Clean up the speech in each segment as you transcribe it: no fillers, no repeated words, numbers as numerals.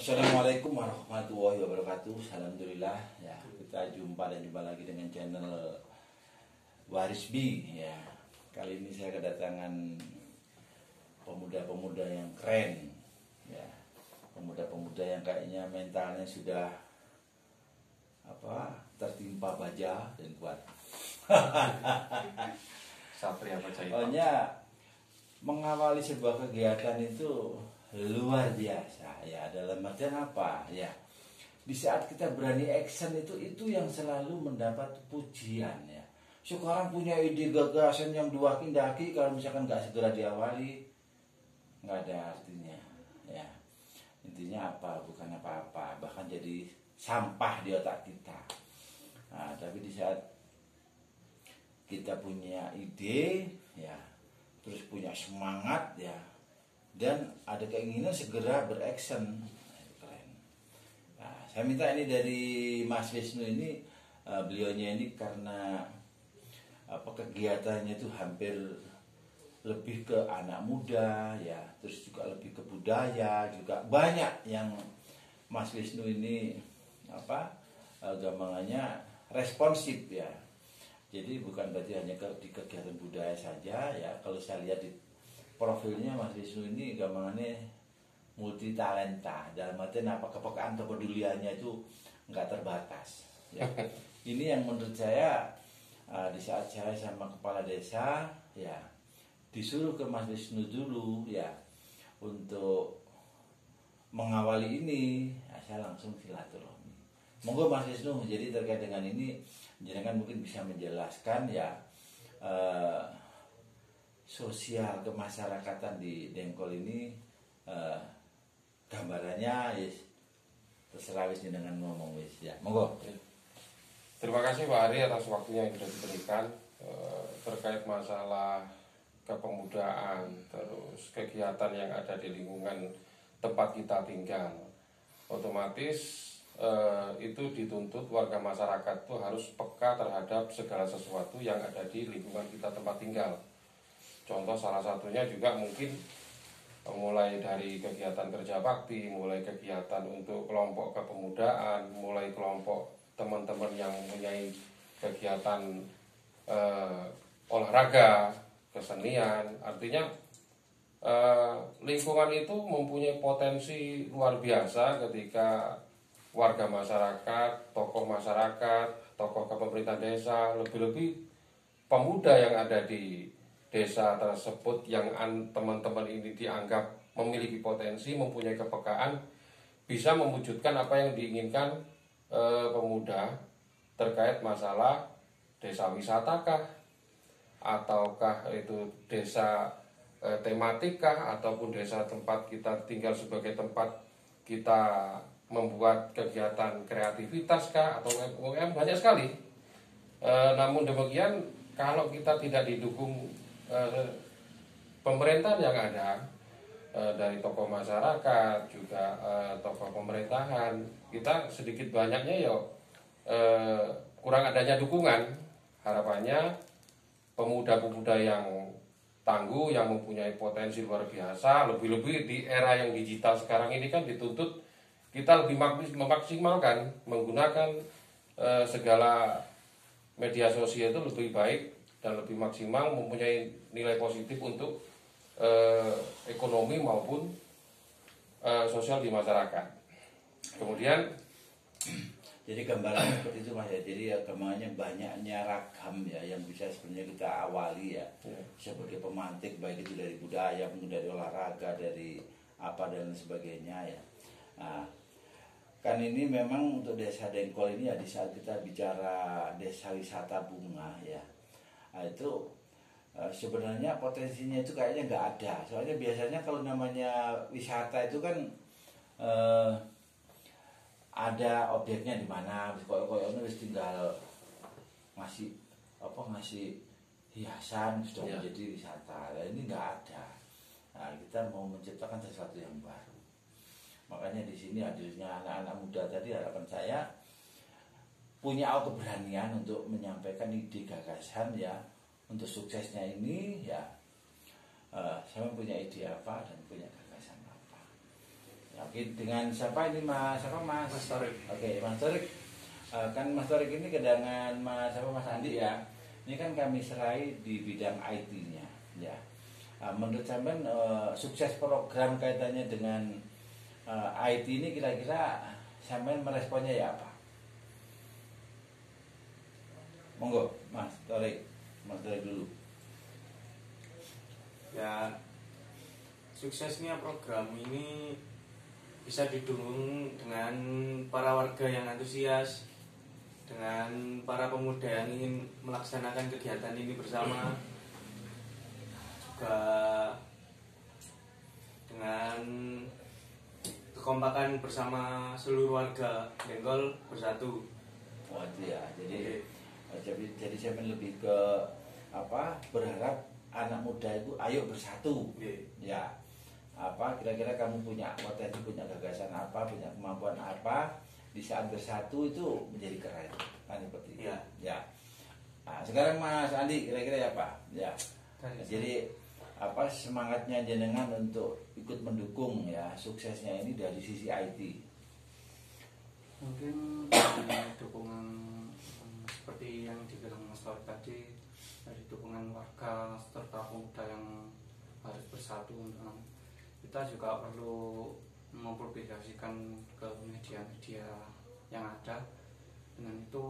Assalamualaikum warahmatullahi wabarakatuh. Alhamdulillah ya, kita jumpa lagi dengan channel Waris B ya. Kali ini saya kedatangan pemuda-pemuda yang keren ya. Pemuda-pemuda yang kayaknya mentalnya sudah tertimpa baja dan kuat. Satria Baja itu. Pokoknya mengawali sebuah kegiatan itu luar biasa ya. Dalam artian apa ya, di saat kita berani action itu yang selalu mendapat pujian ya. Sekarang punya ide gagasan yang daki, kalau misalkan nggak segera diawali nggak ada artinya ya. Intinya apa, bukan apa-apa, bahkan jadi sampah di otak kita. Nah, tapi di saat kita punya ide ya, terus punya semangat ya, dan ada keinginan segera beraction, keren. Nah, saya minta ini dari Mas Wisnu ini, beliaunya ini karena kegiatannya itu hampir lebih ke anak muda ya, terus juga lebih ke budaya, juga banyak yang Mas Wisnu ini gampangannya responsif ya. Jadi bukan berarti hanya di kegiatan budaya saja ya. Kalau saya lihat di profilnya Mas Wisnu ini gampangannya multi talenta, dalam artian kepekaan kepeduliannya itu nggak terbatas ya. Ini yang menurut saya di saat saya sama kepala desa ya disuruh ke Mas Wisnu dulu ya untuk mengawali ini ya, saya langsung silaturahmi. Monggo Mas Wisnu, jadi terkait dengan ini jenengan mungkin bisa menjelaskan ya sosial kemasyarakatan di Dengkol ini, gambarannya yes, terserah wis dengan ngomong wis ya. Monggo. Terima kasih Pak Ari atas waktunya yang sudah diberikan terkait masalah kepemudaan, terus kegiatan yang ada di lingkungan tempat kita tinggal. Otomatis itu dituntut warga masyarakat itu harus peka terhadap segala sesuatu yang ada di lingkungan kita tempat tinggal. Contoh salah satunya juga mungkin mulai dari kegiatan kerja bakti, mulai kegiatan untuk kelompok kepemudaan, mulai kelompok teman-teman yang mempunyai kegiatan olahraga, kesenian. Artinya lingkungan itu mempunyai potensi luar biasa ketika warga masyarakat, tokoh masyarakat, tokoh kepemerintahan desa, lebih-lebih pemuda yang ada di desa tersebut yang teman-teman ini dianggap memiliki potensi, mempunyai kepekaan, bisa mewujudkan apa yang diinginkan pemuda terkait masalah desa wisatakah, ataukah itu desa tematikah, ataupun desa tempat kita tinggal sebagai tempat kita membuat kegiatan kreativitas kah, atau UMKM, banyak sekali. Namun demikian, kalau kita tidak didukung pemerintahan yang ada dari tokoh masyarakat juga tokoh pemerintahan, kita sedikit banyaknya kurang adanya dukungan. Harapannya pemuda-pemuda yang tangguh, yang mempunyai potensi luar biasa, lebih-lebih di era yang digital sekarang ini kan dituntut kita lebih memaksimalkan menggunakan segala media sosial itu lebih baik dan lebih maksimal, mempunyai nilai positif untuk ekonomi maupun sosial di masyarakat. Kemudian jadi gambarannya seperti itu Mas ya. Jadi ya gambarannya banyaknya ragam ya yang bisa sebenarnya kita awali ya, sebagai pemantik, baik itu dari budaya, mungkin dari olahraga, dari apa dan sebagainya ya. Nah, kan ini memang untuk desa Dengkol ini ya, di saat kita bicara desa wisata bunga ya, nah, itu sebenarnya potensinya itu kayaknya nggak ada. Soalnya biasanya kalau namanya wisata itu kan ada objeknya di mana, koyo-koyo wis tinggal ngasih hiasan sudah menjadi wisata. Nah, ini nggak ada. Nah, kita mau menciptakan sesuatu yang baru. Makanya di sini hadirnya anak-anak muda tadi, harapan saya punya keberanian untuk menyampaikan ide gagasan ya, untuk suksesnya ini ya. Saya punya ide apa dan punya gagasan apa. Oke, dengan siapa ini Mas? Siapa Mas? Mas Torik. Oke, Mas Torik. Kan Mas Torik ini kedangan Mas Andi ya. Ini kan kami serai di bidang IT-nya, ya. Menurut sampean sukses program kaitannya dengan IT ini kira-kira sampean meresponnya ya apa? Monggo, Mas Torik. Mas Torik dulu. Ya, suksesnya program ini bisa didukung dengan para warga yang antusias, dengan para pemuda yang ingin melaksanakan kegiatan ini bersama, juga dengan kekompakan bersama seluruh warga Dengkol bersatu. Oh itu ya, jadi saya lebih ke berharap anak muda itu ayo bersatu, ya. Kira-kira kamu punya potensi, punya gagasan apa, punya kemampuan apa, di saat bersatu itu menjadi keren, kan seperti itu. Ya. Nah, sekarang Mas Andi kira-kira apa? Ya. Jadi semangatnya jenengan untuk ikut mendukung ya suksesnya ini dari sisi IT. Mungkin dari dukungan seperti yang dibilang Mas Tori tadi, dari dukungan warga serta pemuda yang harus bersatu, kita juga perlu mempublikasikan ke media-media yang ada. Dengan itu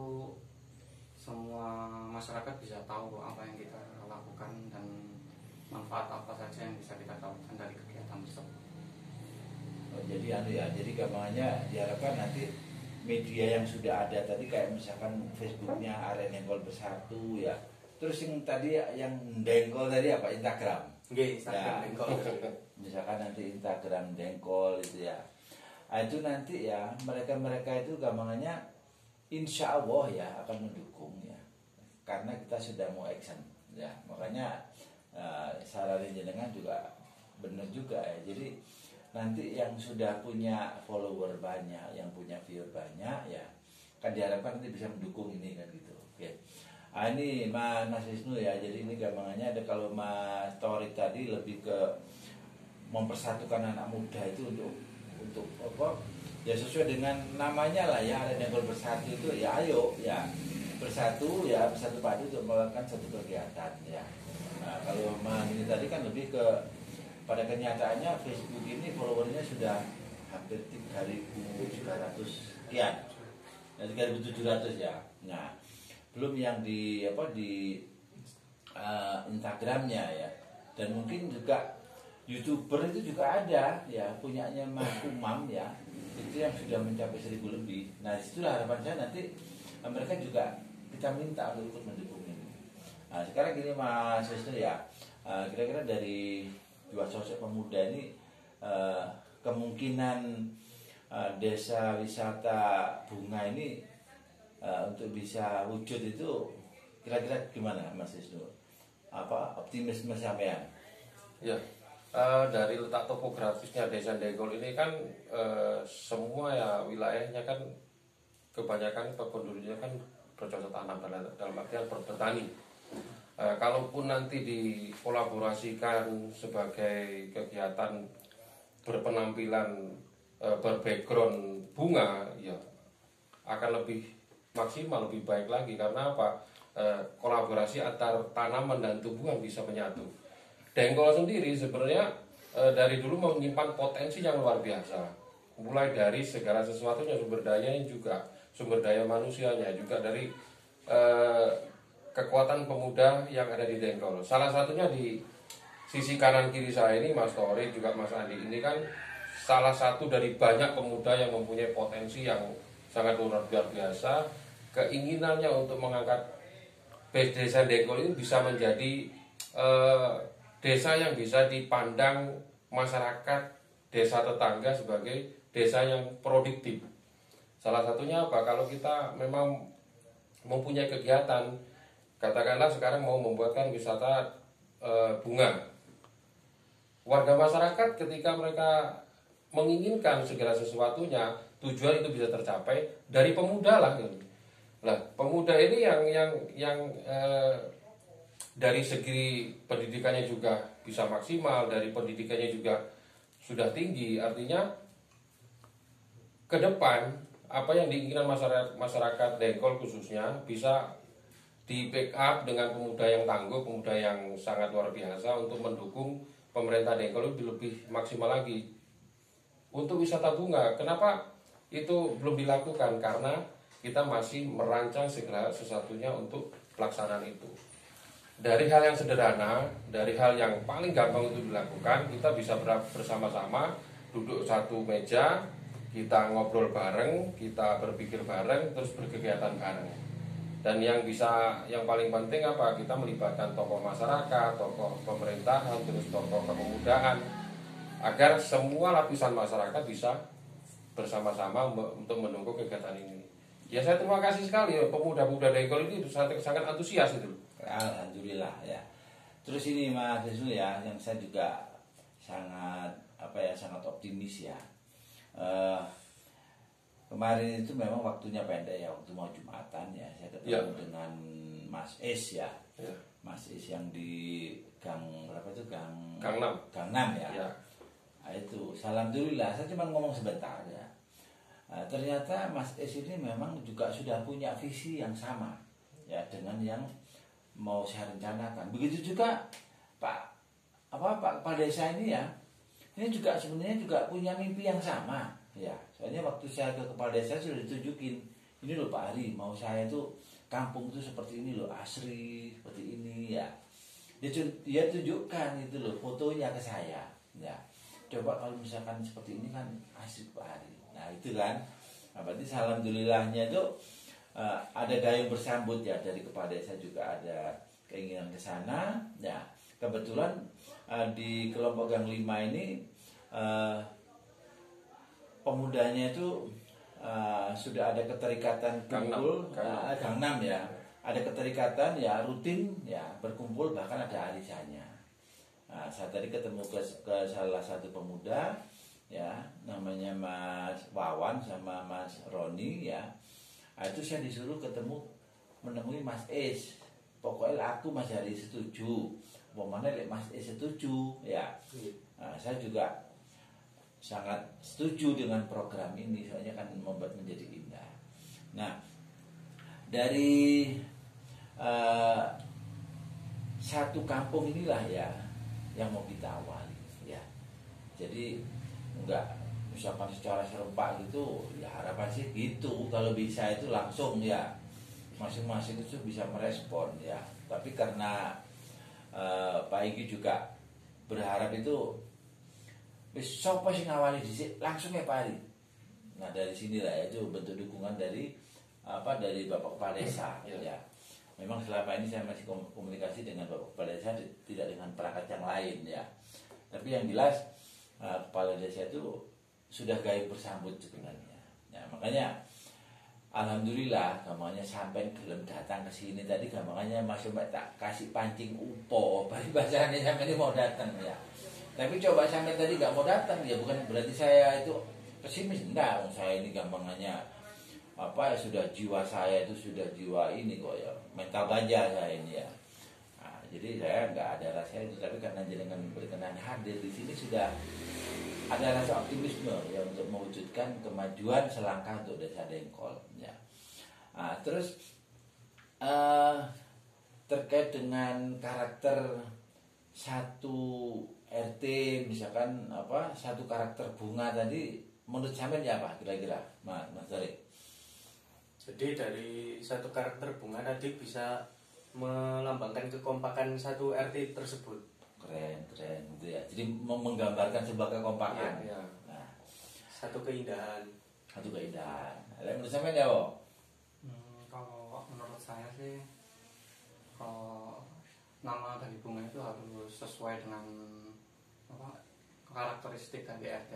semua masyarakat bisa tahu apa yang kita lakukan dan manfaat apa saja yang bisa kita dapatkan dari kegiatan tersebut. Jadi gampangannya diharapkan nanti media yang sudah ada tadi kayak misalkan Facebooknya Area Dengkol Bersatu ya. Terus yang tadi yang Dengkol tadi apa? Instagram. Instagram Ya. Dengkol. Misalkan nanti Instagram Dengkol itu ya. Nah, itu nanti ya mereka itu gampangannya insya Allah ya akan mendukung ya. Karena kita sudah mau action ya. Makanya saranin jenengan juga benar juga ya. Jadi nanti yang sudah punya follower banyak, yang punya viewer banyak ya, kan diharapkan nanti bisa mendukung ini kan gitu. Oke. Ini Mas Wisnu ya. Jadi ini gampangannya ada kalau Mas Torik tadi lebih ke mempersatukan anak muda itu untuk apa? Ya sesuai dengan namanya lah ya, ada Dengkol Bersatu itu ya ayo ya bersatu padu untuk melakukan satu kegiatan ya. Nah, kalau Mas ini tadi kan lebih ke pada kenyataannya Facebook ini followernya sudah hampir 3.700 sekian, 3.700 ya. Nah, belum yang di Instagramnya ya, dan mungkin juga YouTuber itu juga ada ya, punyanya Mas Umam ya, itu yang sudah mencapai 1.000 lebih. Nah, disitulah harapan saya nanti mereka juga kita minta untuk ikut mendukung ini. Nah, sekarang gini Mas Wisnu ya, kira-kira dari dua sosok pemuda ini kemungkinan desa wisata bunga ini untuk bisa wujud itu kira-kira gimana Mas Wisnu? Apa optimisme sampean? Ya, dari letak topografisnya desa Dengkol ini kan semua ya wilayahnya kan kebanyakan penduduknya kan bercocok tanam dalam artian bertani. Kalaupun nanti dikolaborasikan sebagai kegiatan berpenampilan berbackground bunga, ya akan lebih maksimal, lebih baik lagi. Karena apa? Kolaborasi antar tanaman dan tumbuhan bisa menyatu. Dengkol sendiri sebenarnya dari dulu menyimpan potensi yang luar biasa. Mulai dari segala sesuatunya, sumber dayanya juga, sumber daya manusianya juga, dari kekuatan pemuda yang ada di Dengkol. Salah satunya di sisi kanan kiri saya ini Mas Tori juga Mas Andi, ini kan salah satu dari banyak pemuda yang mempunyai potensi yang sangat luar biasa. Keinginannya untuk mengangkat desa Dengkol ini bisa menjadi desa yang bisa dipandang masyarakat desa tetangga sebagai desa yang produktif. Salah satunya apa? Kalau kita memang mempunyai kegiatan, katakanlah sekarang mau membuatkan wisata bunga, warga masyarakat ketika mereka menginginkan segala sesuatunya, tujuan itu bisa tercapai dari pemuda lah. Nah, pemuda ini yang dari segi pendidikannya juga bisa maksimal, dari pendidikannya juga sudah tinggi, artinya ke depan apa yang diinginkan masyarakat Dengkol khususnya bisa di backup dengan pemuda yang tangguh, pemuda yang sangat luar biasa untuk mendukung pemerintah Dengkol lebih maksimal lagi. Untuk wisata bunga, kenapa itu belum dilakukan? Karena kita masih merancang segala sesuatunya untuk pelaksanaan itu. Dari hal yang sederhana, dari hal yang paling gampang untuk dilakukan, kita bisa bersama-sama duduk satu meja, kita ngobrol bareng, kita berpikir bareng, terus berkegiatan bareng. Dan yang paling penting apa? Kita melibatkan tokoh masyarakat, tokoh pemerintahan, terus tokoh kepemudaan, agar semua lapisan masyarakat bisa bersama-sama untuk mendukung kegiatan ini. Ya saya terima kasih sekali pemuda-pemuda Dengkol ini sangat antusias itu. Alhamdulillah ya. Terus ini Mas Wisnu ya, yang saya juga sangat sangat optimis ya. Kemarin itu memang waktunya pendek ya, waktu mau Jumatan ya, saya ketemu dengan Mas Es ya. Mas Es yang di Gang berapa itu? Gang 6 ya. Nah, itu alhamdulillah, saya cuma ngomong sebentar ya. Ternyata Mas Es ini memang juga sudah punya visi yang sama ya dengan yang mau saya rencanakan. Begitu juga Pak Kepala Desa ini ya. Ini juga sebenarnya juga punya mimpi yang sama ya. Soalnya waktu saya ke Kepala Desa sudah ditunjukin, ini loh Pak Ari, mau saya itu kampung itu seperti ini loh, asri seperti ini ya. Dia tunjukkan itu loh fotonya ke saya ya. Coba kalau misalkan seperti ini kan asik Pak Ari. Nah itu kan, berarti alhamdulillahnya itu ada dayung bersambut ya, dari Kepala Desa juga ada keinginan ke sana ya. Kebetulan di kelompok Gang 5 ini pemudanya itu sudah ada keterikatan kumpul Gang 6 ya. Ada keterikatan ya, rutin ya, berkumpul, bahkan ada arisannya. Nah, saya tadi ketemu ke salah satu pemuda ya, namanya Mas Wawan sama Mas Roni ya. Nah, itu saya disuruh menemui Mas Es. Pokoknya aku Mas Hari setuju, mana Mas Es setuju ya. Nah, saya juga sangat setuju dengan program ini, soalnya kan membuat menjadi indah. Nah, dari satu kampung inilah ya yang mau kita awali ya. Jadi enggak misalkan secara serempak gitu ya, harapan sih gitu, kalau bisa itu langsung ya, masing-masing itu bisa merespon ya. Tapi karena Pak Igi juga berharap itu siapa sih ngawali disini langsung ya Pak Ari. Nah dari sinilah ya, itu bentuk dukungan dari Bapak Kepala Desa ya. Memang selama ini saya masih komunikasi dengan Bapak Kepala Desa, tidak dengan perangkat yang lain ya. Tapi yang jelas Kepala Desa itu sudah gayung bersambut sebenarnya. Ya, makanya alhamdulillah gampangnya sampai belum datang ke sini tadi, gampangnya masih tak kasih pancing upo bahasanya sampai ini mau datang ya. Tapi coba sampai tadi gak mau datang ya, bukan berarti saya itu pesimis, enggak. Saya ini gampangnya sudah jiwa saya itu sudah jiwa ini kok ya, mental ganja saya ini ya. Nah, jadi saya nggak ada rasa itu, tapi karena jenengan berkenan hadir di sini sudah ada rasa optimisme ya untuk mewujudkan kemajuan selangkah untuk Desa Dengkol ya. Nah, terus terkait dengan karakter satu RT, misalkan satu karakter bunga tadi, menurut sampean ya apa kira-kira Mas Dori? Jadi dari satu karakter bunga tadi bisa melambangkan kekompakan satu RT tersebut. Keren gitu ya. Jadi menggambarkan sebuah kekompakan. Ya. Nah, satu keindahan. Menurut sampean ya, Bo? Kalau menurut saya sih, kalau nama dari bunga itu harus sesuai dengan karakteristik dari RT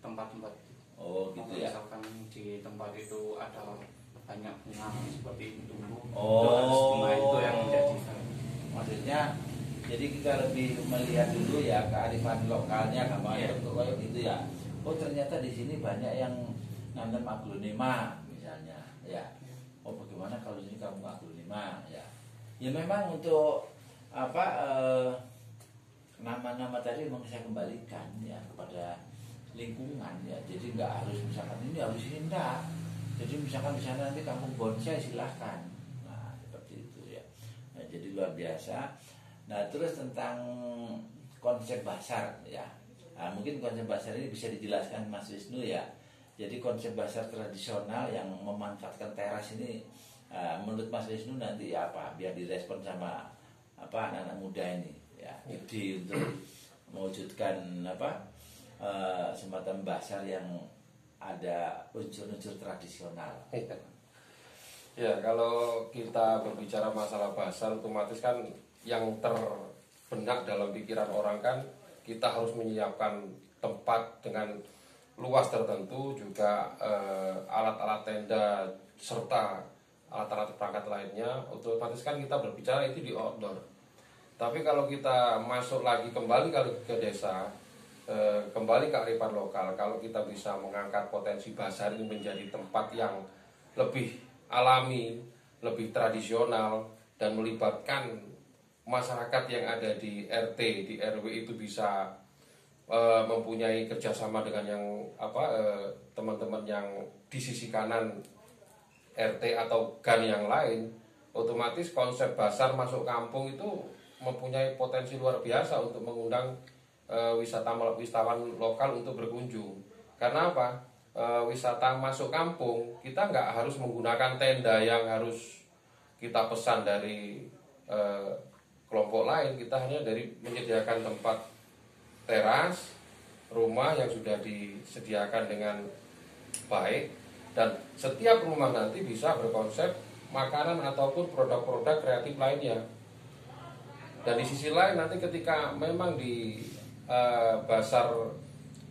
tempat-tempat. Oh gitu ya. Misalkan di tempat itu ada banyak bunga seperti itu tumbuh, oh bunga itu yang menjadi. Maksudnya jadi kita lebih melihat dulu ya kearifan lokalnya, kayak gitu ya. Oh ternyata di sini banyak yang nanam aglonema misalnya ya. Oh bagaimana kalau di sini kamu aglonema ya. Ya memang untuk nama-nama tadi memang saya kembalikan ya kepada lingkungan ya. Jadi nggak harus misalkan ini harus ini enggak. Jadi misalkan di sana nanti kampung bonsai silahkan. Nah seperti itu ya. Nah, jadi luar biasa. Nah terus tentang konsep basar ya. Nah, mungkin konsep basar ini bisa dijelaskan Mas Wisnu ya. Jadi konsep basar tradisional yang memanfaatkan teras ini menurut Mas Wisnu nanti apa? Biar direspon sama apa anak-anak muda ini ya. Ide untuk mewujudkan apa? Semacam basar yang ada unsur-unsur tradisional. Ya, kalau kita berbicara masalah basar, otomatis kan yang terbenak dalam pikiran orang kan kita harus menyiapkan tempat dengan luas tertentu, juga alat-alat tenda serta alat-alat perangkat lainnya. Otomatis kan kita berbicara itu di outdoor. Tapi kalau kita masuk lagi kembali ke desa, kembali ke kearifan lokal, kalau kita bisa mengangkat potensi basar ini menjadi tempat yang lebih alami, lebih tradisional, dan melibatkan masyarakat yang ada di RT, di RW itu bisa mempunyai kerjasama dengan yang teman-teman yang di sisi kanan RT atau GAN yang lain, otomatis konsep basar masuk kampung itu mempunyai potensi luar biasa untuk mengundang wisatawan lokal untuk berkunjung. Karena apa? Wisata masuk kampung kita nggak harus menggunakan tenda yang harus kita pesan dari kelompok lain. Kita hanya menyediakan tempat teras rumah yang sudah disediakan dengan baik, dan setiap rumah nanti bisa berkonsep makanan ataupun produk-produk kreatif lainnya. Dan di sisi lain nanti ketika memang di basar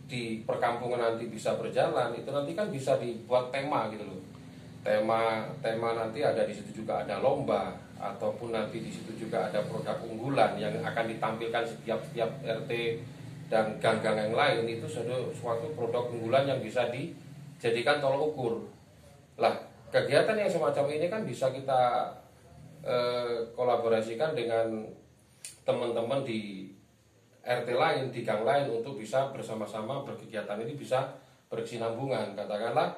di perkampungan nanti bisa berjalan, itu nanti kan bisa dibuat tema gitu loh. Tema nanti ada di situ, juga ada lomba, ataupun nanti di situ juga ada produk unggulan yang akan ditampilkan setiap RT dan gang-gang yang lain. Itu suatu produk unggulan yang bisa dijadikan tolok ukur. Lah, kegiatan yang semacam ini kan bisa kita kolaborasikan dengan teman-teman di RT lain, di gang lain, untuk bisa bersama-sama berkegiatan ini bisa berkesinambungan. Katakanlah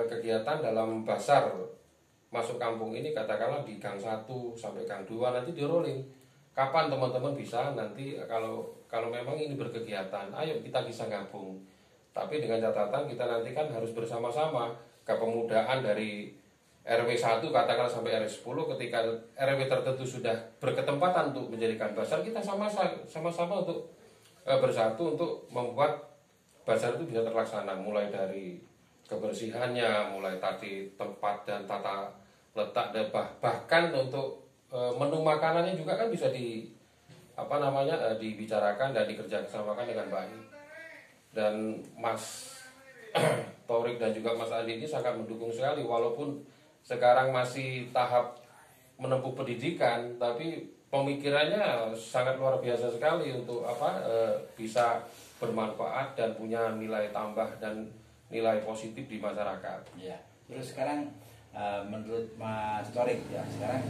kegiatan dalam basar masuk kampung ini, katakanlah di gang 1 sampai gang 2 nanti di rolling. Kapan teman-teman bisa nanti kalau memang ini berkegiatan, ayo kita bisa gabung. Tapi dengan catatan kita nanti kan harus bersama-sama. Kepemudaan dari RW 1 katakanlah sampai RW 10, ketika RW tertentu sudah berketempatan untuk menjadikan basar, kita sama-sama untuk bersatu untuk membuat basar itu bisa terlaksana, mulai dari kebersihannya, mulai tadi tempat dan tata letak, dan bahkan untuk menu makanannya juga kan bisa dibicarakan dan dikerjasamakan dengan baik. Dan Mas Torik dan juga Mas Andi ini sangat mendukung sekali, walaupun sekarang masih tahap menempuh pendidikan, tapi pemikirannya sangat luar biasa sekali untuk bisa bermanfaat dan punya nilai tambah dan nilai positif di masyarakat. Ya. Terus sekarang menurut Mas Torik ya, sekarang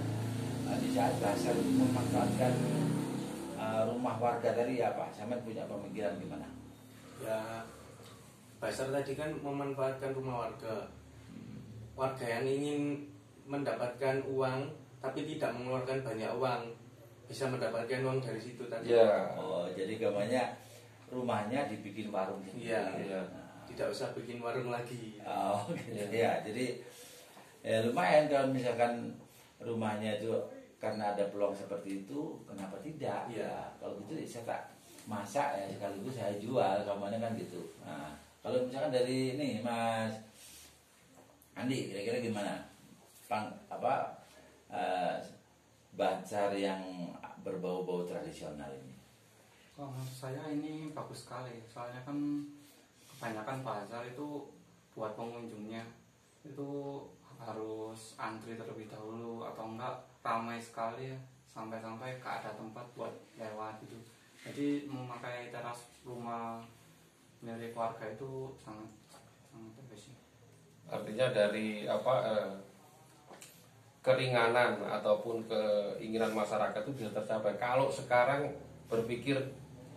di saat basar memanfaatkan rumah warga tadi apa? Sama punya pemikiran gimana? Ya, basar tadi kan memanfaatkan rumah warga. Warga yang ingin mendapatkan uang tapi tidak mengeluarkan banyak uang bisa mendapatkan uang dari situ tadi. Ya. Oh, jadi gamanya rumahnya dibikin warung gitu. Iya. Ya. Tidak usah bikin warung lagi. Oh, gitu ya. Jadi lumayan kalau misalkan rumahnya itu karena ada peluang seperti itu, kenapa tidak? Ya, kalau gitu saya tak masak ya, sekaligus saya jual, gambarnya kan gitu. Nah, kalau misalkan dari ini Mas Andi, kira-kira gimana? Basar yang berbau-bau tradisional ini? Kalau menurut saya ini bagus sekali, soalnya kan kebanyakan bazar itu buat pengunjungnya itu harus antri terlebih dahulu, atau enggak ramai sekali ya, sampai-sampai gak ada tempat buat lewat gitu. Jadi memakai teras rumah milik warga itu sangat bagus. Artinya dari keringanan ataupun keinginan masyarakat itu bisa tercapai. Kalau sekarang berpikir,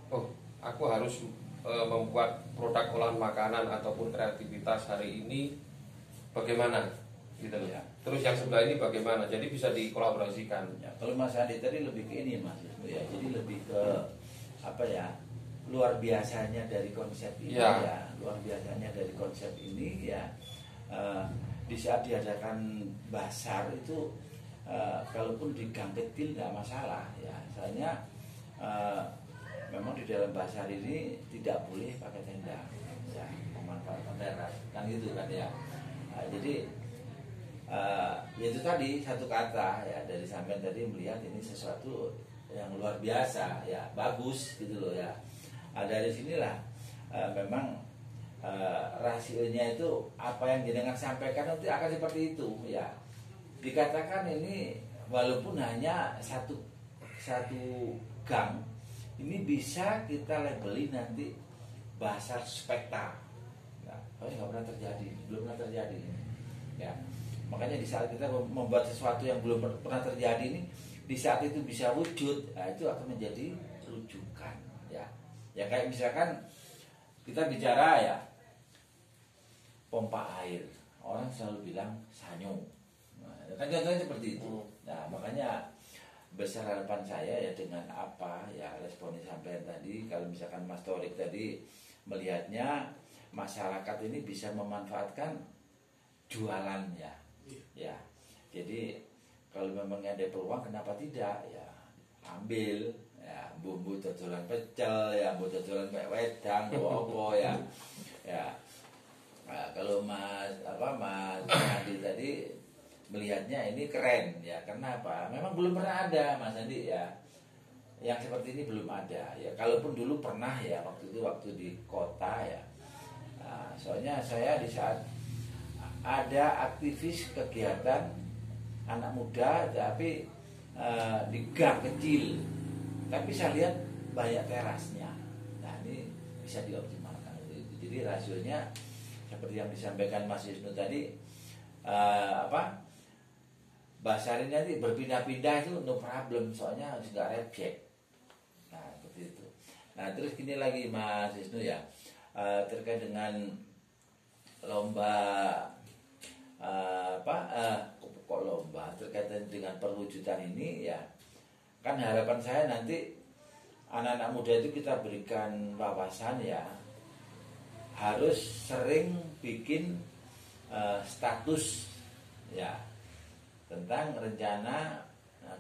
oh aku harus membuat produk olahan makanan ataupun kreativitas hari ini bagaimana gitu loh. Ya. Terus yang sebelah ini bagaimana? Jadi bisa dikolaborasikan. Ya, kalau Mas Andi tadi lebih ke ini Mas Wisnu ya, jadi lebih ke apa ya, luar biasanya dari konsep ini Ya. ya, luar biasanya dari konsep ini ya. Di saat diadakan basar itu kalaupun di gang kecil nggak masalah ya, soalnya memang di dalam basar ini tidak boleh pakai tenda ya, pemanfaatan teras kan gitu kan ya. Jadi ya itu tadi satu kata ya, dari sampean tadi melihat ini sesuatu yang luar biasa ya, bagus gitu loh ya. Dari sinilah memang rasionya itu apa yang jenengan sampaikan nanti akan seperti itu ya. Dikatakan ini walaupun hanya satu gang, ini bisa kita labeli nanti basar spekta. Nah, nggak pernah terjadi, belum pernah terjadi ya. Makanya di saat kita membuat sesuatu yang belum pernah terjadi ini, di saat itu bisa wujud, nah itu akan menjadi rujukan ya. Ya kayak misalkan kita bicara ya pompa air, orang selalu bilang sanyo, nah, kan contohnya seperti itu. Nah makanya besar harapan saya ya dengan apa ya responnya sampai tadi, kalau misalkan Mas Torik tadi melihatnya masyarakat ini bisa memanfaatkan jualan ya. Ya, jadi kalau memang ada peluang kenapa tidak ya, ambil ya, bumbu cocolan pecel ya, bumbu cocolan wedang apa ya. Ya. Nah, kalau Mas Andi tadi melihatnya ini keren ya, kenapa? Memang belum pernah ada Mas Andi ya. Yang seperti ini belum ada ya. Kalaupun dulu pernah ya, waktu di kota ya. Nah, soalnya saya di saat ada aktivis kegiatan anak muda tapi di gang kecil, tapi saya lihat banyak terasnya. Nah ini bisa dioptimalkan. Jadi rasionya seperti yang disampaikan Mas Wisnu tadi, basar ini nanti berpindah-pindah itu no problem, soalnya harus nggak reject. Nah seperti itu. Nah terus gini lagi Mas Wisnu ya, terkait dengan lomba kok lomba terkait dengan perwujudan ini ya, kan harapan saya nanti anak-anak muda itu kita berikan wawasan ya, harus sering bikin status ya tentang rencana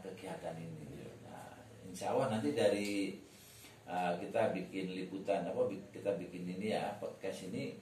kegiatan ini. Nah, insya Allah nanti dari kita bikin liputan kita bikin ini ya, podcast ini